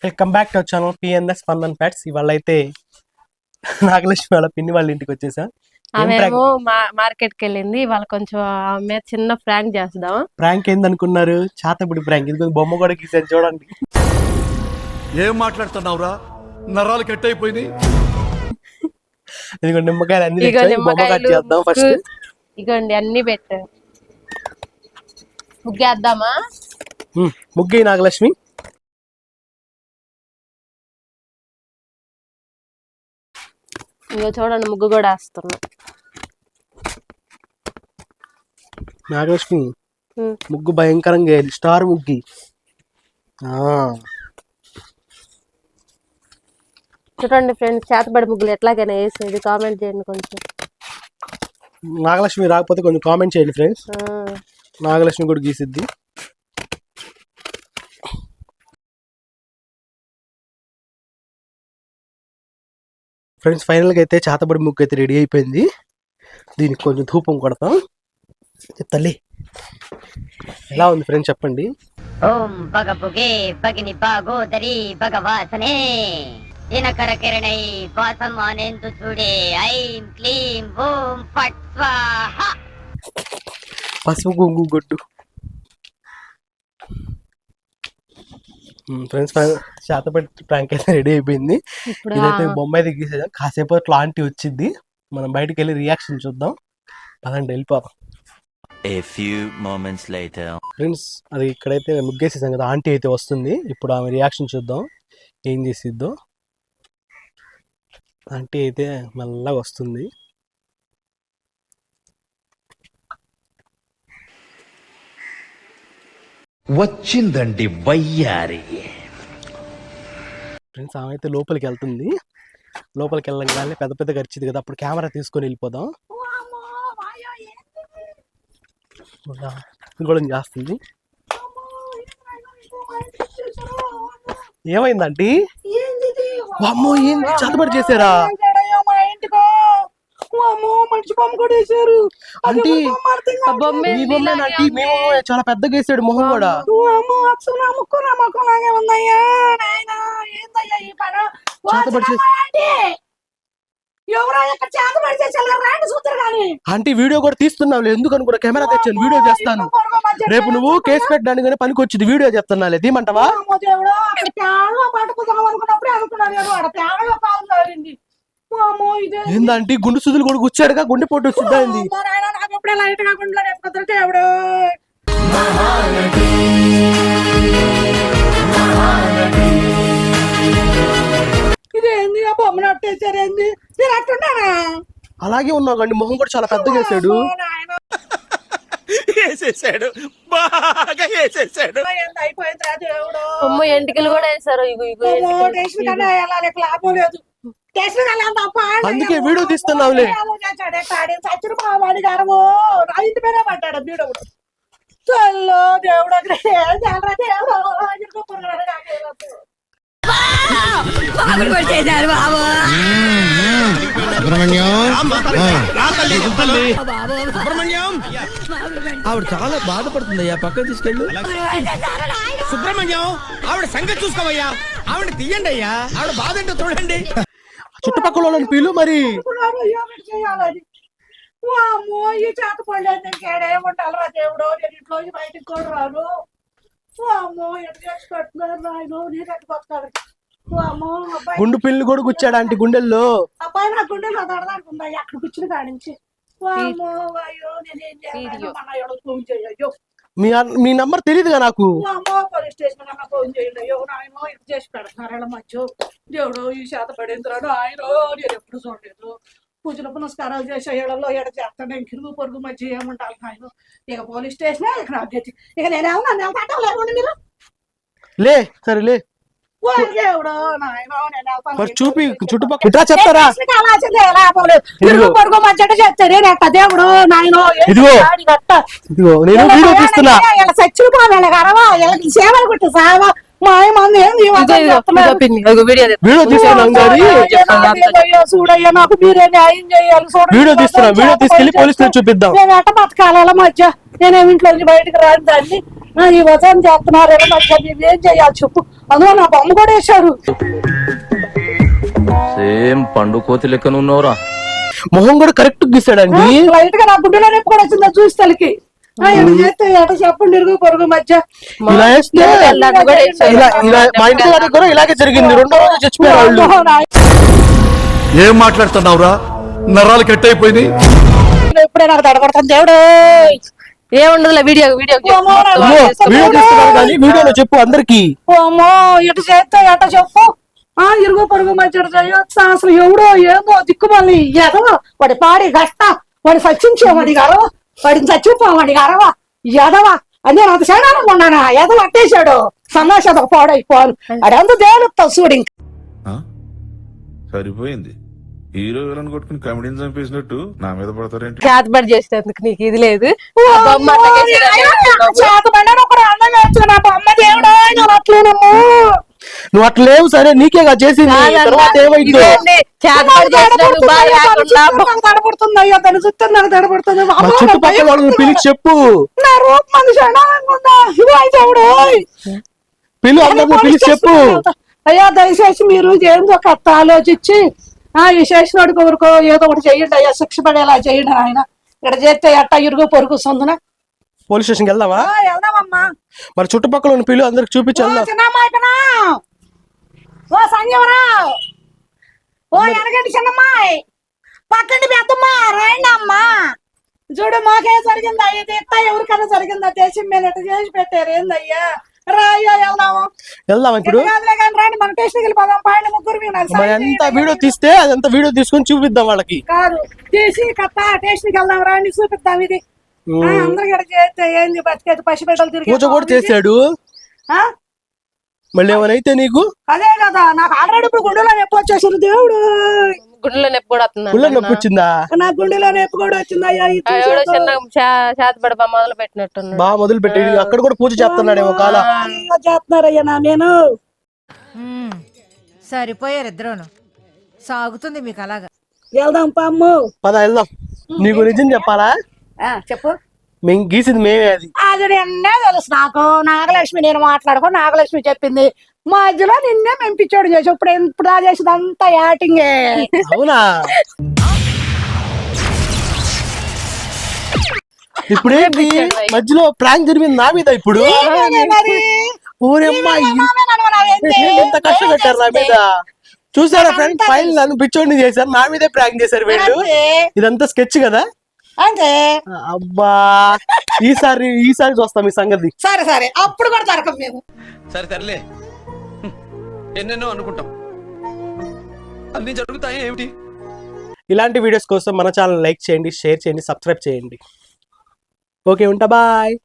Welcome back to our channel PNS fun and facts. ఇవాళ అయితే నాగలక్ష్మి వాళ్ళ పిన్ని వాళ్ళ ఇంటికి వచ్చేసా. ఆమెమో మార్కెట్ కి వెళ్ళింది. వాళ్ళ కొంచెం ఆమె చిన్న ప్రాంక్ చేద్దాం. ప్రాంక్ ఏందనుకున్నారు? చాతబుడి ప్రాంక్. ఇది బొమ్మ కూడా గీసాను చూడండి. ఏం మాట్లాడుతున్నావురా? నరాలు కట్ అయిపోయింది. ఇదిగో నిమ్మకాయలు అన్ని బొమ్మ కట్ చేద్దాం. ఫస్ట్ ఇగోండి అన్ని పెట్టారు. ముగ్గేద్దామా? ముగ్గు నాగలక్ష్మి. ఇగో చూడండి ముగ్గు కూడా వేస్తున్నా. నాగలక్ష్మి ముగ్గు భయంకరంగా వేయాలి. స్టార్ ముగ్గి. చూడండి ఫ్రెండ్స్, చేతబడి ముగ్గులు ఎట్లాగైనా వేసేది కామెంట్ చేయండి. కొంచెం నాగలక్ష్మి రాకపోతే కొంచెం కామెంట్ చేయండి ఫ్రెండ్స్. నాగలక్ష్మి కూడా గీసిద్ది. ఫ్రెండ్స్ ఫైనల్గా అయితే చాతబడి ముగ్గు అయితే రెడీ అయిపోయింది. దీనికి కొంచెం ధూపం కొడతాం. తల్లి ఎలా ఉంది ఫ్రెండ్స్ చెప్పండి. ఓం భగభుగే భగిని భాగోదరి భగవాసనే దినకర కిరణై వాసమానేందు చూడే ఐం క్లీం ఓం ఫట్ స్వాహ. పసుపు కుంకుమ కొట్టు. ఫ్రెండ్స్ చేతబడి ప్రాంక్ అయితే రెడీ అయిపోయింది. ఇదైతే బొమ్మ అయితే గీసేదా. కాసేపు అట్లా ఆంటీ వచ్చింది. మనం బయటకు వెళ్ళి రియాక్షన్ చూద్దాం. పదండి వెళ్ళిపోతాం. ఫ్రెండ్స్ అది ఇక్కడైతే ముగ్గేసేసాం కదా, ఆంటీ అయితే వస్తుంది. ఇప్పుడు ఆమె రియాక్షన్ చూద్దాం ఏం చేసిద్దో. ఆంటీ అయితే మెల్లగా వస్తుంది. వచ్చిందండి వయ్యారి. ఫ్రెండ్స్ ఆమె అయితే లోపలికి వెళ్తుంది. లోపలికి వెళ్ళగానే పెద్ద పెద్ద ఖర్చుది కదా, అప్పుడు కెమెరా తీసుకొని వెళ్ళిపోదాం. కూడా చేస్తుంది. ఏమైందంటే అమ్మో ఏంది చేతబడి చేశారా? అంటే ఈ బొమ్మేనంటే మేము చాలా పెద్దగా వేసాడు మొహం కూడా. అంటే వీడియో కూడా తీస్తున్నావు. ఎందుకు అనుకున్నా కెమెరా తెచ్చాను, వీడియో చేస్తాను. రేపు నువ్వు కేసు పెట్టడానికి కానీ పనికి వచ్చింది. వీడియో చెప్తున్నా తీమంటావా? ఏందంటే గుండు సుదులు కూడా గుచ్చాడుగా, గుండె పోటు వచ్చింది. ఇదేంది ఆ బొమ్మను అట్టేసారేంది? నేను అట్టున్నానా? అలాగే ఉన్నావు కండి, మొహం కూడా చాలా పెద్దగా వేసాడు. అయిపోయిందిరా దేవుడు. అమ్మ ఎంటికలు కూడా వేసారు. లాభం లేదు. అందుకే వీడియో తీస్తున్నావులే. సచ్చిన బాబాడి గారు ఇంటి మీద పడ్డాడు వీడు. చల్లో దేవుడు ఆవిడ చాలా బాధపడుతుందయ్యా, పక్కన తీసుకెళ్ళు. సుబ్రహ్మణ్యం ఆవిడ సంగతి చూసుకోవయ్యా, ఆవిడ తీయండి అయ్యా, ఆవిడ బాధ ఏంటో చూడండి. చుట్టుపక్కల వాళ్ళని పిలు మరి. చేయాలని అమ్మో ఈ చేత పడలేదు. ఇంకేడేముంటారా దేవుడు, నేను ఇంట్లో బయటకు కూడా రాను. అమ్మో ఎటు చేసి పెడుతున్నారు నాయన, నేను ఎటు కొత్తాడు. గుండు పిల్లి కూడా గుచ్చాడు అంటే గుండెల్లో. అబ్బాయి నా గుండెల్లో దడదాడుకుందా అక్కడ కూర్చుని కాడించి. అయ్యో నేనేం చేయాలి? ఫోన్ చేయయ్యో. మీ నంబర్ తెలియదుగా నాకు. పోలీస్ స్టేషన్ అన్న ఫోన్ చేయండి. అయ్యో నాయన ఇటు చేసి పెడతారు మధ్య. దేవుడు ఈ చేత పడిందిరాడు ఆయన, నేను ఎప్పుడు చూడలేదు. పూజలు పునస్కారాలు చేసే ఏళ్ళలో ఎడ చేస్తాను. ఇంకిరుగు పొరుగు మధ్య ఏముంటారు ఆయన. ఇక పోలీస్ స్టేషన్ ఇక నాకు గట్టి. ఇక నేనేమన్నా నేను కట్టలేదు మీరు. లే సరే లే చూపి చుట్టుపక్కల చెప్తారా? దేవుడు ఇదిగో నేను వీడియో తీస్తున్నా. సేవలు కొట్టి సావా మా ఆయన మంది ఏంది ఈ మాత్రం చెప్తున్నారు? వీడియో తీస్తున్నాం కానీ చూడయ్యా నాకు మీరే న్యాయం చేయాలి. చూడండి, వీడియో తీసుకెళ్లి పోలీసులు చూపిద్దాం. నేను ఎట్ట బతకాల మధ్య, నేనేమి ఇంట్లో నుంచి బయటకు రాని దాన్ని ఈ వచనం చేస్తున్నారు మధ్య, నేనేం చేయాలి చెప్పు? అందులో నా బొమ్మ కూడా వేశారు. సేమ్ పండు కోతి లెక్కన ఉన్నవరా. మొహం కూడా కరెక్ట్ గీసాడండి. లైట్ గా నా గుడ్డలో నొప్పి కూడా వచ్చిందా చూసి తలకి. చేస్తే ఎట చెప్పండి ఇరుగు పొరుగు మధ్య. ఇలా వేస్తే మా ఇంటి దగ్గర కూడా ఇలాగే జరిగింది. 2వ రోజు చచ్చిపోయారు వాళ్ళు. ఏం మాట్లాడుతున్నావురా? నరాలు కట్ అయిపోయినాయి. ఇప్పుడే నాకు దడపడుతుంది దేవుడు. ఏముండదులే వీడియో వీడియో తీస్తున్నాను కానీ వీడియోలో చెప్పు అందరికి. అమ్మో ఇటు చేస్తే ఎట చెప్పు? ఇరుగు పొరుగు మధ్య చేయొచ్చా? అసలు ఎవడో ఏదో దిక్కుమల్లి ఎదవో వాడి పాడి గట్ట, వాడి సచ్చించేవాడి గరవ, వాడిని చచ్చిపోవాడి గరవ ఎదవా అని నేను అంత చేయడానికి ఉన్నానా? ఎదవ అట్టేశాడు సన్నాసదొక పాడైపోను. అడంతా తేలుతావు చూడు. ఇంకా సరిపోయింది. హీరో విలన్ కొట్టుకుని కమెడీని చంపేసినట్టు నా మీద పడతారేంటి? చేతబడి చేసేందుకు నీకు ఇది లేదు. నువ్వు అట్లా లేవు సరే, నీకేగా చేసింది. తర్వాత ఏమైంది? చుట్టుపక్కల వాళ్ళని పిలిచి చెప్పు. పిలిచి చెప్పు. అయ్యా దయచేసి మీరు ఏందో ఒక ఆలోచించి ఈ చేసినోడికి ఊరుకో ఏదో ఒకటి చెయ్యండి అయ్యా, శిక్ష పడేలా చేయండి ఆయన. ఇక్కడ చేస్తే ఎట్టా ఇరుగు పొరుగు సొందున. పోలీస్ స్టేషన్కి వెళ్దామా? వెళ్దామమ్మా. మరి చుట్టుపక్కల ఉన్న పిల్లలు అందరికి చూపించి వెళ్దాం. ఓ సంజీవరావు, ఓ ఎనగంటి చిన్నమ్మాయి, పక్కండి పెద్దమ్మా, రండి అమ్మా. చూడు మాకే జరిగిందా ఇది? ఇట్ట ఎవరికైనా జరిగిందా? దేశం మీద ఎట్ట చేసి పెట్టారు ఏందయ్యా? రాయ్యా వెళ్దాము. వెళ్దాం ఇప్పుడు. రండి మన స్టేషన్కి వెళ్ళిపోదాం. పైన ముగ్గురు ఎంత వీడియో తీస్తే అదంతా వీడియో తీసుకొని చూపిద్దాం వాళ్ళకి. కాదు తీసి కట్ట స్టేషన్కి వెళ్దాం రండి, చూపిద్దాం ఇది. అందరికి చేస్తే ఏంది బతికేది? పసిబిడ్డలు తిరిగి పూజ కూడా చేశాడు. మళ్ళీ ఏమైతే నీకు? అదే కదా నాకు ఆల్రెడీ ఇప్పుడు గుండెలో నొప్పి వచ్చేసారు దేవుడు. గుండెలో నొప్పి కూడా వస్తుంది. గుండెలో నొప్పి వచ్చిందా? నా గుండెలో నొప్పి కూడా వచ్చిందయ్యా. చేతబడి మొదలు పెట్టినట్టున్నాడు. బాగా మొదలు పెట్టి అక్కడ కూడా పూజ చేస్తున్నాడేమో. కాల చేస్తున్నారయ్యా నా నేను. సరిపోయారు ఇద్దరును. సాగుతుంది మీకు అలాగా. వెళ్దాం పాము. పద వెళ్దాం. నీకు నిజం చెప్పాలా? చెప్పు. మేము గీసింది మేమే. అది నిన్నే తెలుసు నాకు. నాగలక్ష్మి నేను మాట్లాడుకో, నాగలక్ష్మి చెప్పింది. మధ్యలో నిన్నే మేము పిచ్చోడు చేసి ఇప్పుడు చేసేది అంతా యాటింగే. అవునా? ఇప్పుడేంటి మధ్యలో ప్రాంక్ జరిగింది నా మీద. ఇప్పుడు ఊరమ్మా ఎంత కష్టపెట్టారు నా మీద. చూసారా ఫ్రెండ్? ఫైనల్ నన్ను పిచ్చోడిని చేశారు, నా మీదే ప్రాంక్ చేశారు వీళ్ళు. ఇదంతా స్కెచ్ కదా? అంతే. అబ్బా ఈసారి చూస్తాం ఈ సంగతి. సరే సరే అప్పుడు కూడా దొరకం మేము. సరే తరలే, ఎన్నెన్నో అనుకుంటాం, అన్ని జరుగుతాయి ఏమిటి? ఇలాంటి వీడియోస్ కోసం మన ఛానల్ లైక్ చేయండి, షేర్ చేయండి, సబ్స్క్రైబ్ చేయండి. ఓకే ఉంటా, బాయ్.